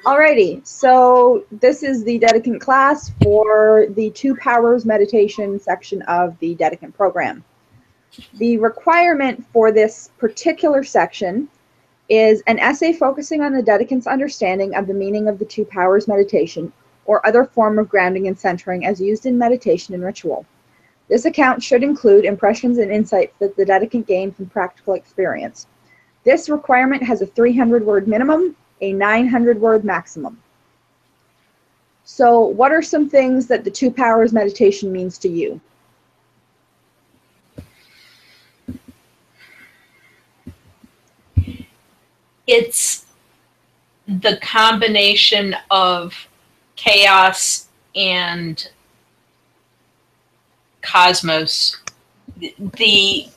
Alrighty, so this is the Dedicant class for the Two Powers meditation section of the Dedicant program. The requirement for this particular section is an essay focusing on the Dedicant's understanding of the meaning of the Two Powers meditation or other form of grounding and centering as used in meditation and ritual. This account should include impressions and insights that the Dedicant gained from practical experience. This requirement has a 300-word minimum, a 900-word maximum. So what are some things that the Two Powers meditation means to you? It's the combination of chaos and cosmos. The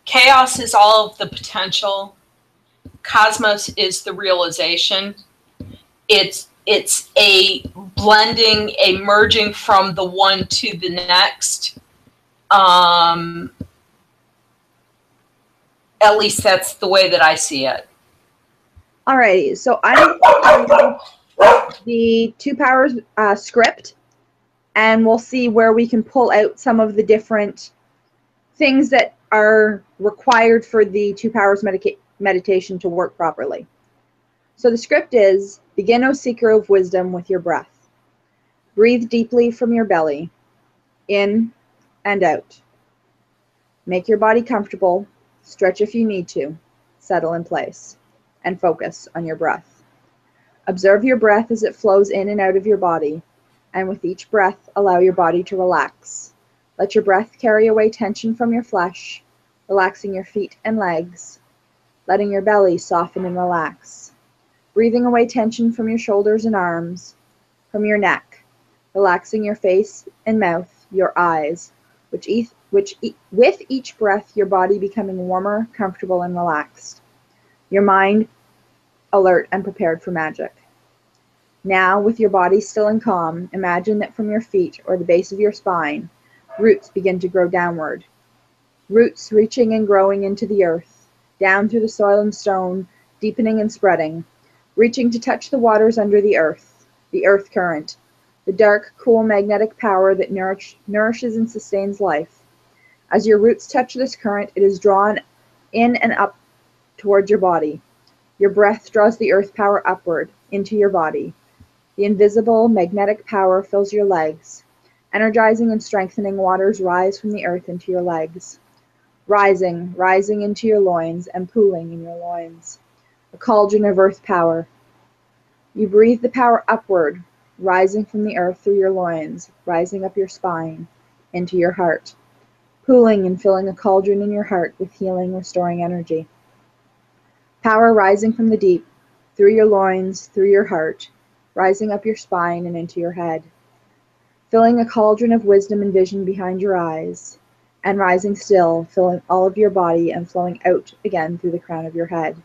chaos is all of the potential. Cosmos is the realization. It's a blending, a merging from the one to the next. At least that's the way that I see it. Alrighty, so I'm the Two Powers script, and we'll see where we can pull out some of the different things that are required for the Two Powers meditation to work properly. So the script is, begin, O seeker of wisdom, with your breath. Breathe deeply from your belly, in and out. Make your body comfortable, stretch if you need to, settle in place, and focus on your breath. Observe your breath as it flows in and out of your body, and with each breath, allow your body to relax. Let your breath carry away tension from your flesh, relaxing your feet and legs, letting your belly soften and relax. Breathing away tension from your shoulders and arms, from your neck, relaxing your face and mouth, your eyes, with each breath, your body becoming warmer, comfortable, and relaxed. Your mind alert and prepared for magic. Now, with your body still and calm, imagine that from your feet or the base of your spine, roots begin to grow downward. Roots reaching and growing into the earth, down through the soil and stone, deepening and spreading, reaching to touch the waters under the earth current, the dark, cool magnetic power that nourishes and sustains life. As your roots touch this current, it is drawn in and up towards your body. Your breath draws the earth power upward into your body. The invisible magnetic power fills your legs. Energizing and strengthening waters rise from the earth into your legs. Rising into your loins and pooling in your loins. A cauldron of earth power. You breathe the power upward, rising from the earth through your loins, rising up your spine, into your heart, pooling and filling a cauldron in your heart with healing, restoring energy. Power rising from the deep, through your loins, through your heart, rising up your spine and into your head, filling a cauldron of wisdom and vision behind your eyes, and rising still, filling all of your body and flowing out again through the crown of your head.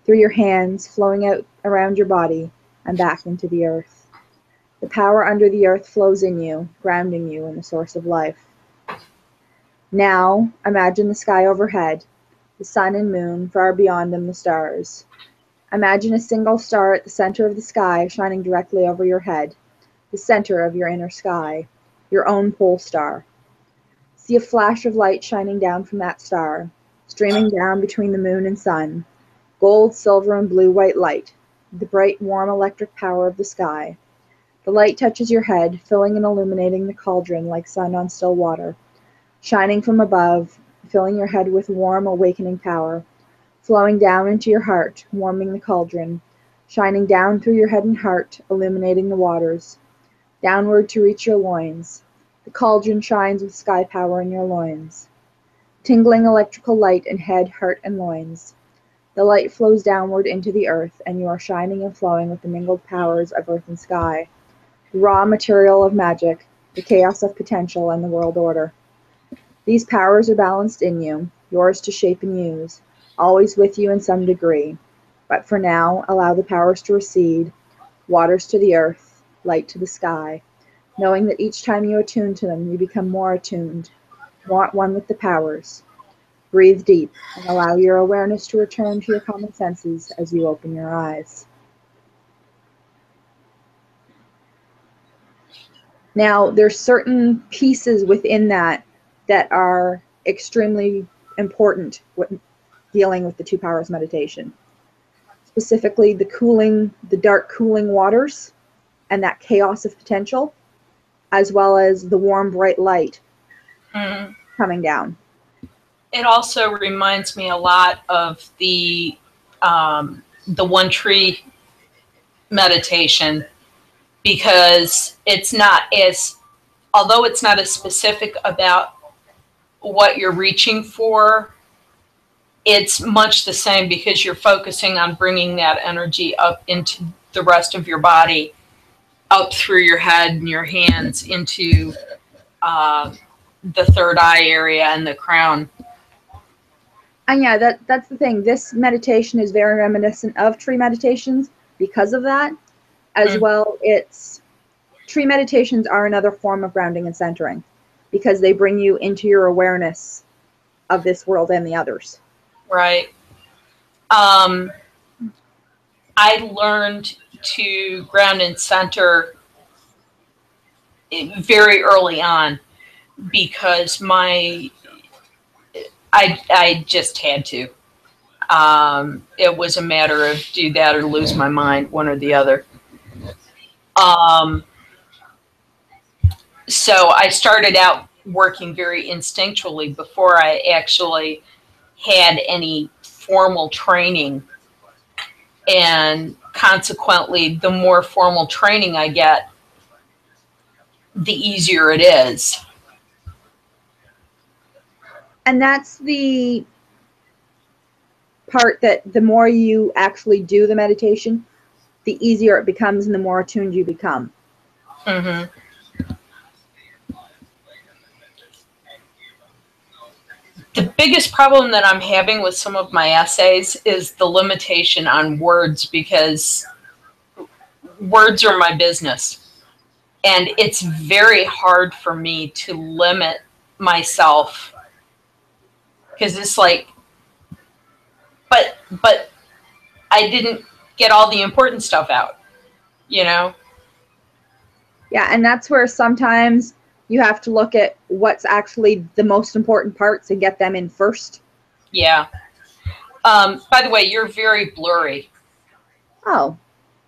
Through your hands, flowing out around your body and back into the earth. The power under the earth flows in you, grounding you in the source of life. Now, imagine the sky overhead, the sun and moon, far beyond them the stars. Imagine a single star at the center of the sky shining directly over your head, the center of your inner sky, your own pole star. See a flash of light shining down from that star, streaming down between the moon and sun. Gold, silver, and blue-white light, the bright, warm electric power of the sky. The light touches your head, filling and illuminating the cauldron like sun on still water, shining from above, filling your head with warm, awakening power, flowing down into your heart, warming the cauldron, shining down through your head and heart, illuminating the waters, downward to reach your loins. The cauldron shines with sky power in your loins. Tingling electrical light in head, heart, and loins. The light flows downward into the earth, and you are shining and flowing with the mingled powers of earth and sky, the raw material of magic, the chaos of potential, and the world order. These powers are balanced in you, yours to shape and use, always with you in some degree. But for now, allow the powers to recede, waters to the earth, light to the sky, knowing that each time you attune to them, you become more attuned, more at one with the powers. Breathe deep and allow your awareness to return to your common senses as you open your eyes. Now, there's certain pieces within that that are extremely important when dealing with the two powers meditation. Specifically, the dark cooling waters and that chaos of potential, as well as the warm, bright light coming down. It also reminds me a lot of the one tree meditation, because it's not as, although it's not as specific about what you're reaching for, it's much the same, because you're focusing on bringing that energy up into the rest of your body, up through your head and your hands into the third eye area and the crown. And yeah, that's the thing. This meditation is very reminiscent of tree meditations because of that. As well, tree meditations are another form of grounding and centering, because they bring you into your awareness of this world and the others. Right. I learned to ground and center very early on, because I just had to. It was a matter of do that or lose my mind, one or the other. So I started out working very instinctually before I actually had any formal training. And consequently, the more formal training I get, the easier it is. And that's the part that the more you actually do the meditation, the easier it becomes and the more attuned you become. Mm-hmm. The biggest problem that I'm having with some of my essays is the limitation on words, because words are my business. And it's very hard for me to limit myself, because it's like, but I didn't get all the important stuff out, you know? Yeah, and that's where sometimes you have to look at what's actually the most important parts and get them in first. Yeah. By the way, you're very blurry. Oh,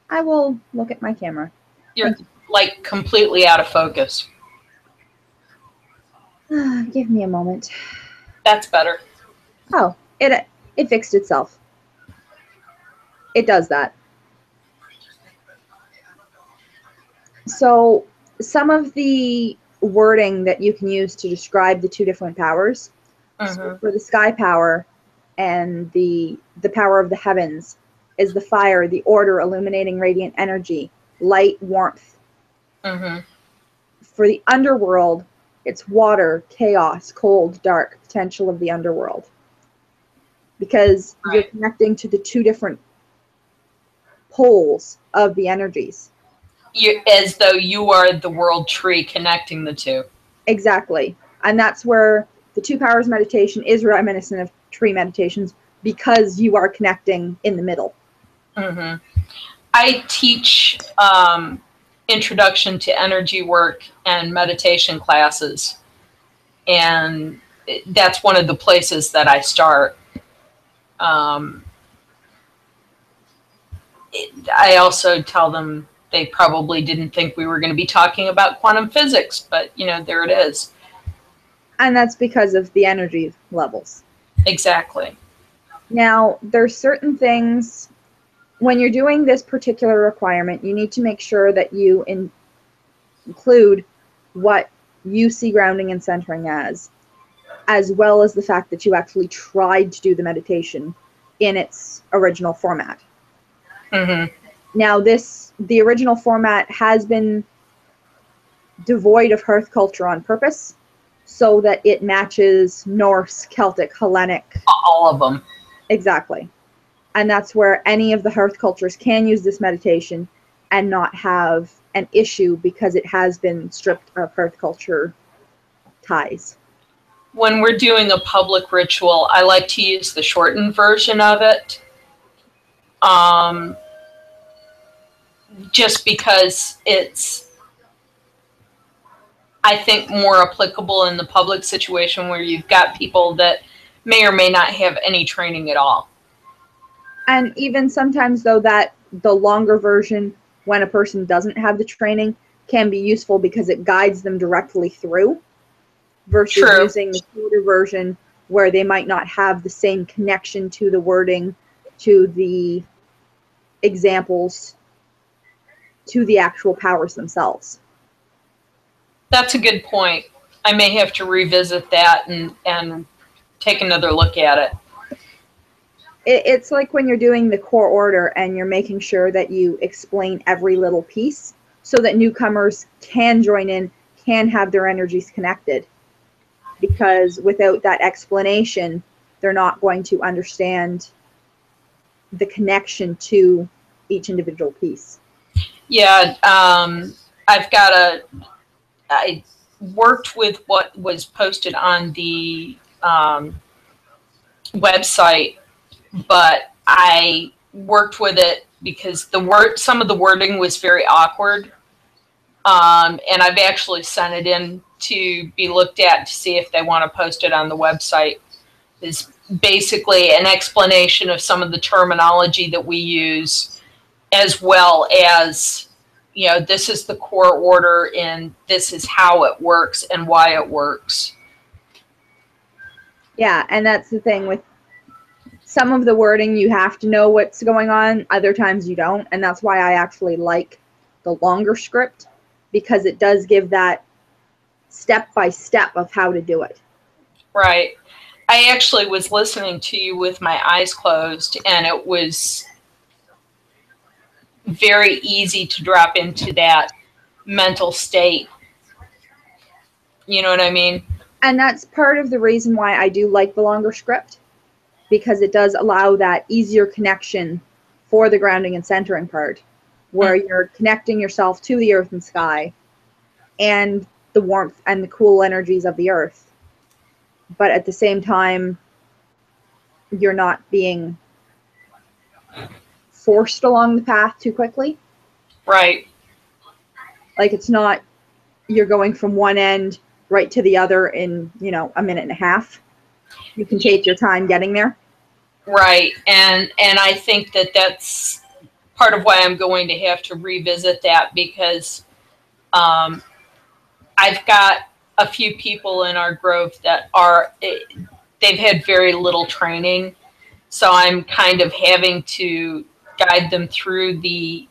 I will look at my camera. You're like completely out of focus. Give me a moment. That's better. Oh, it fixed itself. It does that. So some of the wording that you can use to describe the two different powers, so for the sky power and the power of the heavens, is the fire, the order, illuminating radiant energy, light, warmth. For the underworld, it's water, chaos, cold, dark, potential of the underworld. Because you're connecting to the two different poles of the energies. As though you are the world tree connecting the two. Exactly. And that's where the two powers meditation is reminiscent of tree meditations, because you are connecting in the middle. I teach introduction to energy work and meditation classes. And that's one of the places that I start. I also tell them they probably didn't think we were going to be talking about quantum physics, but, you know, there it is. And that's because of the energy levels. Exactly. Now, there's certain things, when you're doing this particular requirement, you need to make sure that you include what you see grounding and centering as well as the fact that you actually tried to do the meditation in its original format. Now, the original format has been devoid of Hearth culture on purpose, so that it matches Norse, Celtic, Hellenic. All of them. Exactly. And that's where any of the Hearth cultures can use this meditation and not have an issue, because it has been stripped of Hearth culture ties. When we're doing a public ritual, I like to use the shortened version of it. Just because it's, I think, more applicable in the public situation where you've got people that may or may not have any training at all. And even sometimes, though, that the longer version, when a person doesn't have the training, can be useful because it guides them directly through, versus True. using the shorter version where they might not have the same connection to the wording, to the examples, to the actual powers themselves. That's a good point. I may have to revisit that and take another look at it. It's like when you're doing the core order and you're making sure that you explain every little piece so that newcomers can join in, can have their energies connected. Because without that explanation, they're not going to understand the connection to each individual piece. Yeah, I worked with what was posted on the website, but I worked with it because some of the wording was very awkward. And I've actually sent it in to be looked at to see if they want to post it on the website. It's basically an explanation of some of the terminology that we use, as well as, you know, this is the core order and this is how it works and why it works. Yeah, and that's the thing with some of the wording, you have to know what's going on. Other times you don't. And that's why I actually like the longer script, because it does give that step-by-step of how to do it. Right. I actually was listening to you with my eyes closed, and it was very easy to drop into that mental state. You know what I mean? And that's part of the reason why I do like the longer script, because it does allow that easier connection for the grounding and centering part, where you're connecting yourself to the earth and sky and the warmth and the cool energies of the earth. But at the same time, you're not being forced along the path too quickly. Right. Like, it's not you're going from one end right to the other in, you know, a minute and a half. You can take your time getting there. Right. And I think that that's part of why I'm going to have to revisit that, because I've got a few people in our grove that they've had very little training. So I'm kind of having to guide them through the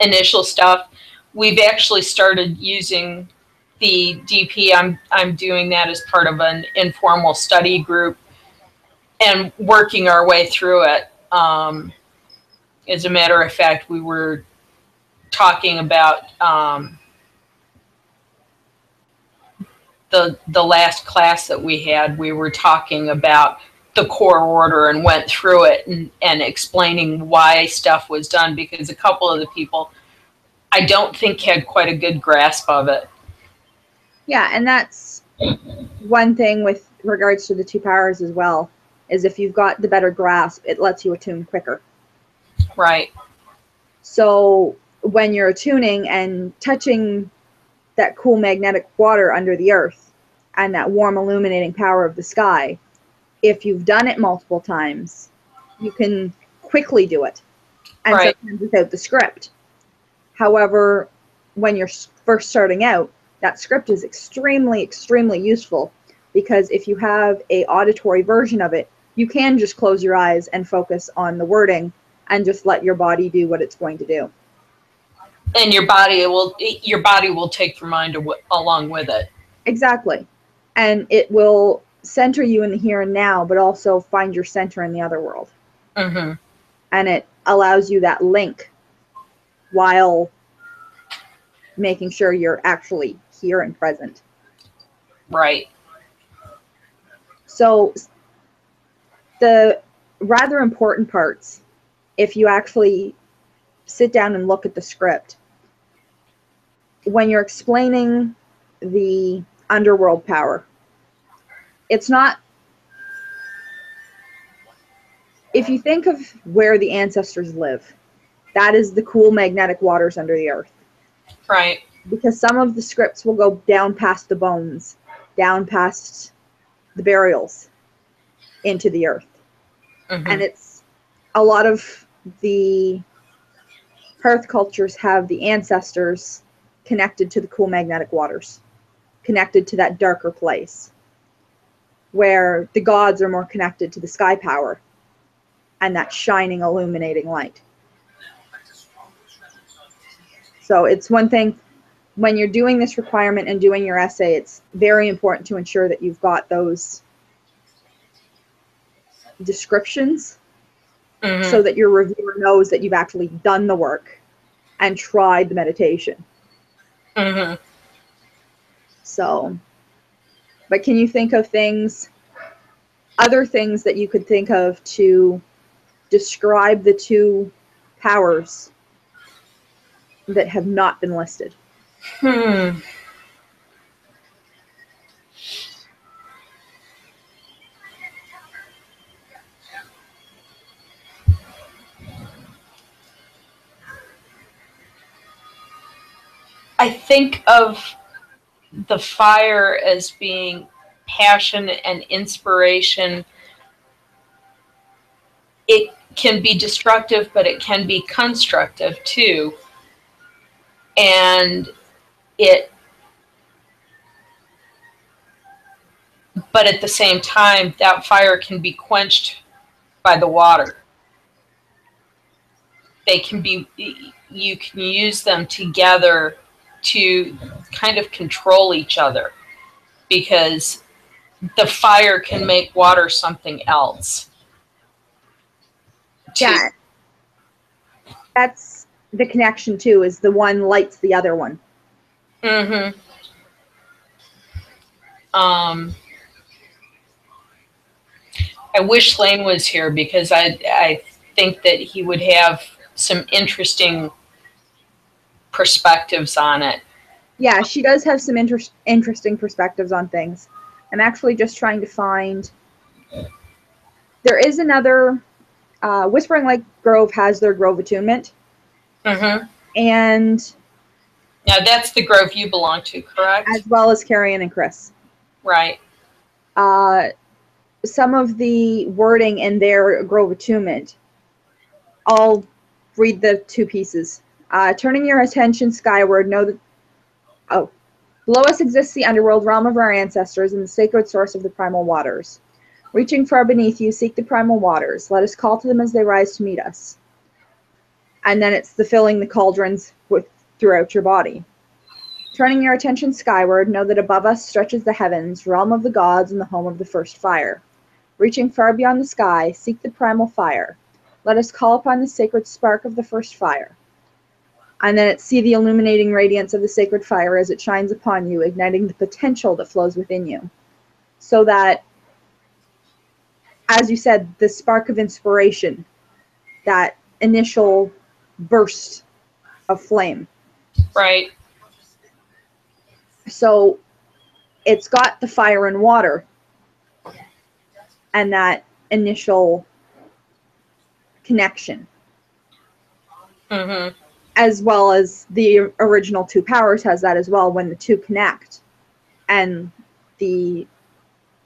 initial stuff. We've actually started using the DP. I'm doing that as part of an informal study group and working our way through it. As a matter of fact, we were talking about the last class that we had. We were talking about the core order and went through it and explaining why stuff was done, because a couple of the people I don't think had quite a good grasp of it. Yeah, and that's one thing with regards to the two powers as well, is if you've got the better grasp, it lets you attune quicker. Right. So when you're attuning and touching that cool magnetic water under the earth and that warm illuminating power of the sky, if you've done it multiple times, you can quickly do it, and right. sometimes without the script. However, when you're first starting out, that script is extremely, extremely useful, because if you have a auditory version of it, you can just close your eyes and focus on the wording and just let your body do what it's going to do. And your body will take your mind along with it. Exactly. And it will center you in the here and now, but also find your center in the other world. Mm-hmm. And it allows you that link while making sure you're actually here and present. Right. So the rather important parts, if you actually sit down and look at the script, when you're explaining the underworld power, it's not, if you think of where the ancestors live, that is the cool magnetic waters under the earth. Right. Because some of the scripts will go down past the bones, down past the burials, into the earth. Mm-hmm. And it's a lot of the Earth cultures have the ancestors connected to the cool magnetic waters, connected to that darker place, where the gods are more connected to the sky power and that shining, illuminating light. So it's one thing, when you're doing this requirement and doing your essay, it's very important to ensure that you've got those descriptions, Mm-hmm. so that your reviewer knows that you've actually done the work and tried the meditation. Mm-hmm. So, but can you think of things, other things that you could think of to describe the two powers that have not been listed? I think of the fire as being passion and inspiration. It can be destructive, but it can be constructive too. And but at the same time, that fire can be quenched by the water. They can be, you can use them together to kind of control each other, because the fire can make water something else. Yeah, that's the connection too, is the one lights the other one. Mm-hmm. I wish Lane was here, because I think that he would have some interesting perspectives on it. Yeah, she does have some interesting perspectives on things. I'm actually just trying to find, there is another, Whispering Lake Grove has their Grove Attunement. Mm-hmm. And now that's the grove you belong to, correct? As well as Carrion and Chris. Right. Some of the wording in their Grove Attunement, I'll read the two pieces. Turning your attention skyward, know that, below us exists the underworld realm of our ancestors and the sacred source of the primal waters. Reaching far beneath you, seek the primal waters. Let us call to them as they rise to meet us. And then it's the filling the cauldrons throughout your body. Turning your attention skyward, know that above us stretches the heavens, realm of the gods and the home of the first fire. Reaching far beyond the sky, seek the primal fire. Let us call upon the sacred spark of the first fire. And then it's see the illuminating radiance of the sacred fire as it shines upon you, igniting the potential that flows within you. So that, as you said, the spark of inspiration, that initial burst of flame. Right. So it's got the fire and water and that initial connection. Mm-hmm. As well as the original two powers has that as well, when the two connect. And the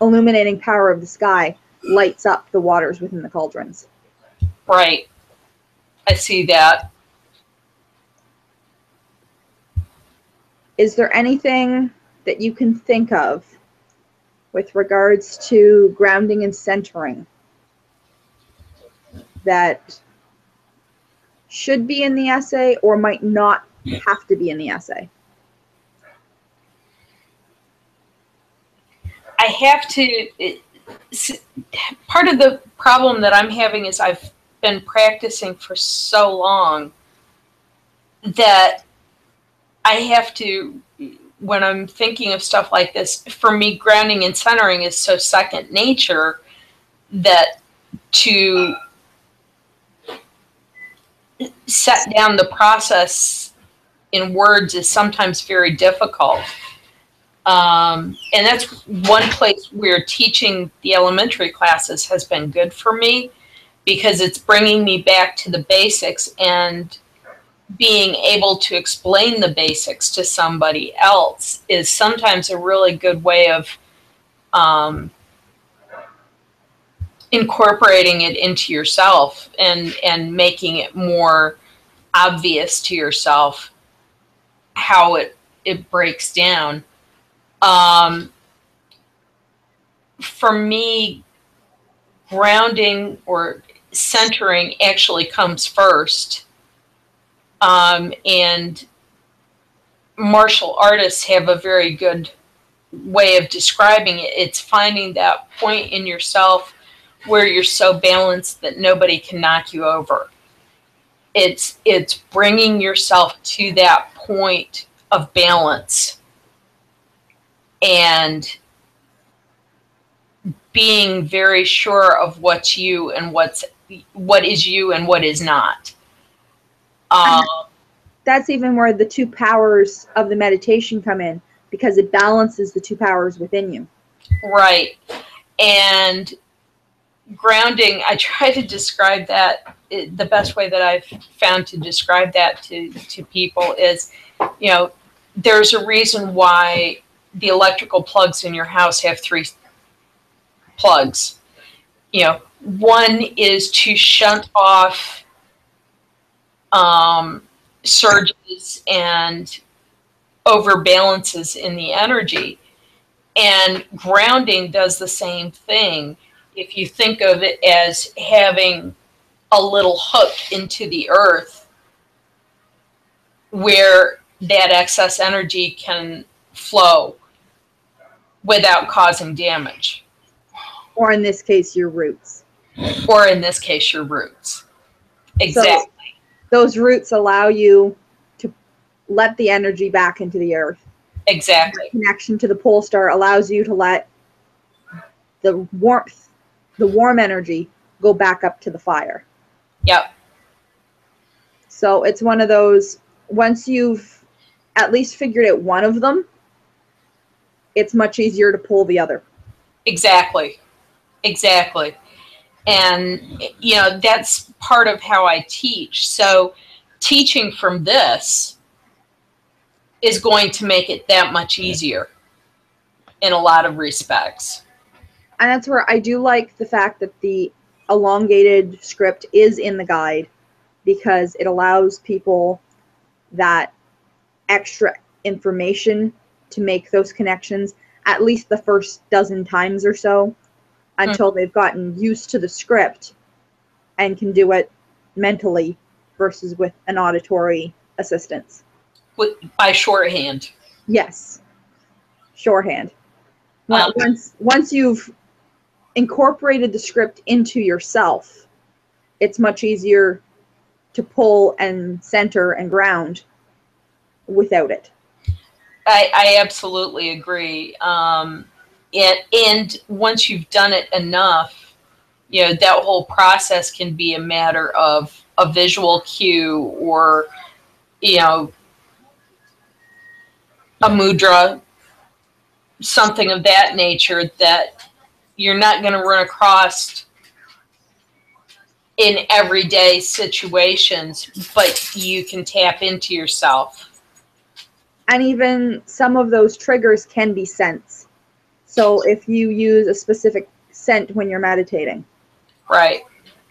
illuminating power of the sky lights up the waters within the cauldrons. Right. I see that. Is there anything that you can think of with regards to grounding and centering that should be in the essay or might not have to be in the essay? I have to, part of the problem that I'm having is I've been practicing for so long that I have to, when I'm thinking of stuff like this, for me, grounding and centering is so second nature that to set down the process in words is sometimes very difficult. And that's one place where teaching the elementary classes has been good for me, because it's bringing me back to the basics, and being able to explain the basics to somebody else is sometimes a really good way of incorporating it into yourself, and making it more obvious to yourself how it breaks down. For me, grounding or centering actually comes first. And martial artists have a very good way of describing it. It's finding that point in yourself where you're so balanced that nobody can knock you over. It's bringing yourself to that point of balance and being very sure of what's you and what is you and what is not. That's even where the two powers of the meditation come in, because it balances the two powers within you. Right. And grounding, I try to describe that, the best way that I've found to describe that to people is, there's a reason why the electrical plugs in your house have 3 plugs. One is to shunt off surges and overbalances in the energy. And grounding does the same thing. If you think of it as having a little hook into the earth where that excess energy can flow without causing damage. Or in this case, your roots. Or in this case, your roots. Exactly. So those roots allow you to let the energy back into the earth. Exactly. That connection to the pole star allows you to let the warmth, the warm energy, go back up to the fire. Yep. So it's one of those, once you've at least figured out one of them, it's much easier to pull the other. Exactly. Exactly. And, that's part of how I teach. So teaching from this is going to make it that much easier in a lot of respects. And that's where I do like the fact that the elongated script is in the guide, because it allows people that extra information to make those connections at least the first dozen times or so, until they've gotten used to the script and can do it mentally versus with an auditory assistance. By shorthand. Yes. Shorthand. Once you've incorporated the script into yourself, it's much easier to pull and center and ground without it. I absolutely agree. And once you've done it enough, that whole process can be a matter of a visual cue or, a mudra, something of that nature that you're not going to run across in everyday situations, but you can tap into yourself. And even some of those triggers can be scents. So if you use a specific scent when you're meditating. Right.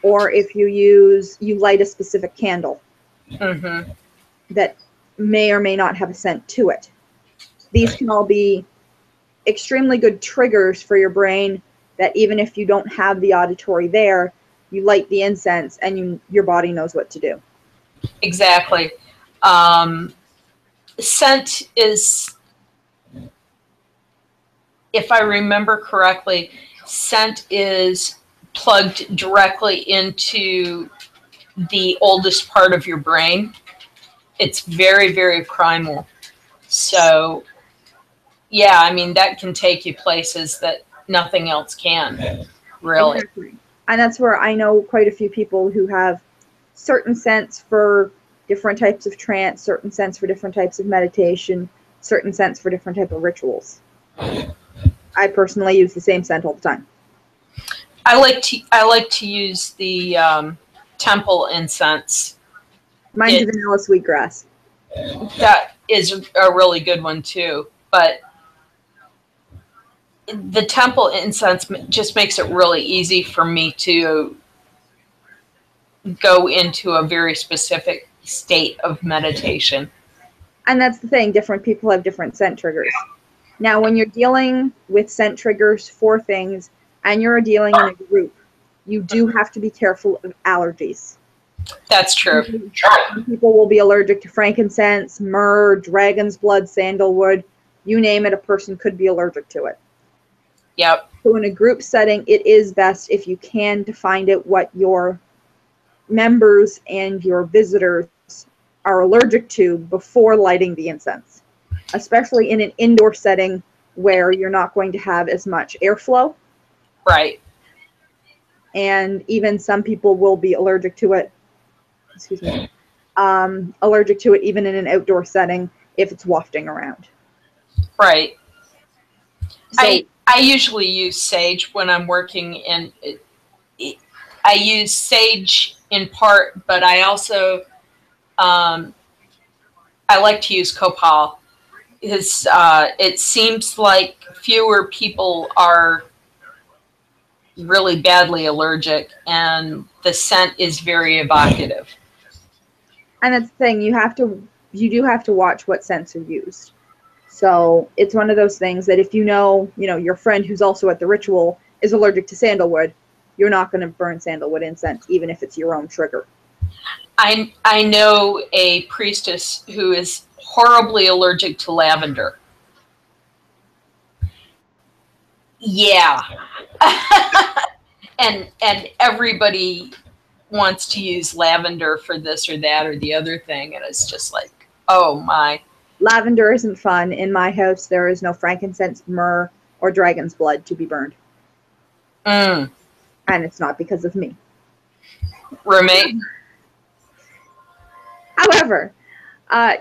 Or if you light a specific candle that may or may not have a scent to it. These can all be extremely good triggers for your brain, that even if you don't have the auditory there, you light the incense and your body knows what to do. Exactly. Scent is, if I remember correctly, scent is plugged directly into the oldest part of your brain. It's very, very primal. So, yeah, I mean, that can take you places that nothing else can, really. Exactly. And that's where I know quite a few people who have certain scents for different types of trance, certain scents for different types of meditation, certain scents for different type of rituals. I personally use the same scent all the time. I like to use the temple incense. Mine's vanilla sweetgrass. That is a really good one too, but the temple incense just makes it really easy for me to go into a very specific state of meditation. And that's the thing, different people have different scent triggers. Now, when you're dealing with scent triggers for things and you're dealing in a group, you do have to be careful of allergies. That's true. Some people will be allergic to frankincense, myrrh, dragon's blood, sandalwood. You name it, a person could be allergic to it. Yep. So in a group setting, it is best if you can to find out what your members and your visitors are allergic to before lighting the incense, especially in an indoor setting where you're not going to have as much airflow. Right. And even some people will be allergic to it, excuse me, allergic to it even in an outdoor setting if it's wafting around. Right. So, I usually use sage when I'm working, and I use sage in part, but I also I like to use copal. It seems like fewer people are really badly allergic, and the scent is very evocative. and that's the thing, you do have to watch what scents are used. So it's one of those things that if you know your friend who's also at the ritual is allergic to sandalwood, you're not going to burn sandalwood incense, even if it's your own trigger. I know a priestess who is horribly allergic to lavender. Yeah. and everybody wants to use lavender for this or that or the other thing, and it's just like, oh my. Lavender isn't fun. In my house, there is no frankincense, myrrh, or dragon's blood to be burned. Mm. And it's not because of me. Roommate? However,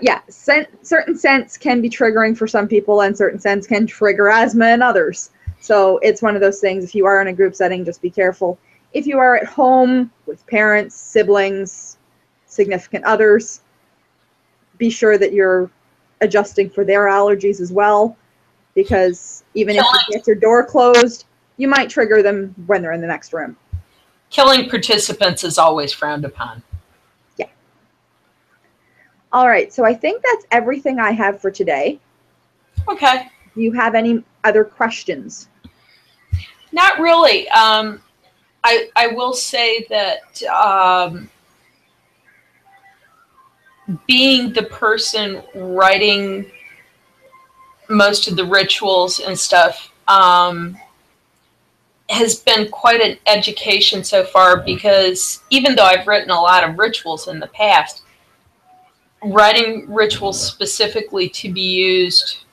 yeah, certain scents can be triggering for some people, and certain scents can trigger asthma in others. So it's one of those things. If you are in a group setting, just be careful. If you are at home with parents, siblings, significant others, be sure that you're adjusting for their allergies as well, because even if you get your door closed, you might trigger them when they're in the next room. Killing participants is always frowned upon. Yeah. All right, so I think that's everything I have for today. Okay. Do you have any other questions? Not really. I will say that being the person writing most of the rituals and stuff has been quite an education so far, because even though I've written a lot of rituals in the past, writing rituals specifically to be used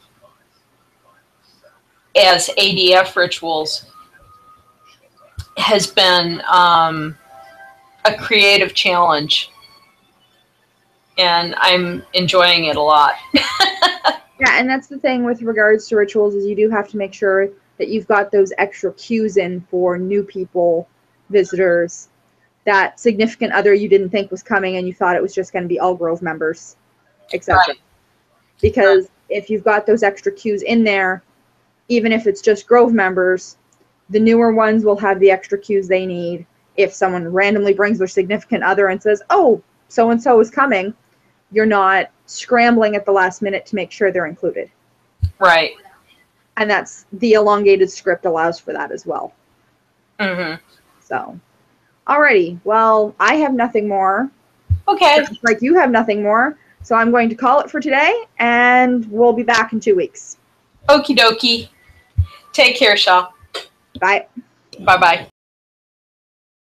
as ADF rituals has been a creative challenge, and I'm enjoying it a lot. Yeah, and that's the thing with regards to rituals, is you do have to make sure that you've got those extra cues in for new people, visitors, that significant other you didn't think was coming and you thought it was just going to be all Grove members, etc. Right. Because if you've got those extra cues in there, even if it's just Grove members, the newer ones will have the extra cues they need. If someone randomly brings their significant other and says, oh, so-and-so is coming, you're not scrambling at the last minute to make sure they're included. Right. And that's the elongated script allows for that as well. Mm-hmm. So, alrighty. Well, I have nothing more. Okay. Sounds like you have nothing more. So I'm going to call it for today, and we'll be back in 2 weeks. Okie dokie. Take care, Shaw. Bye. Bye-bye.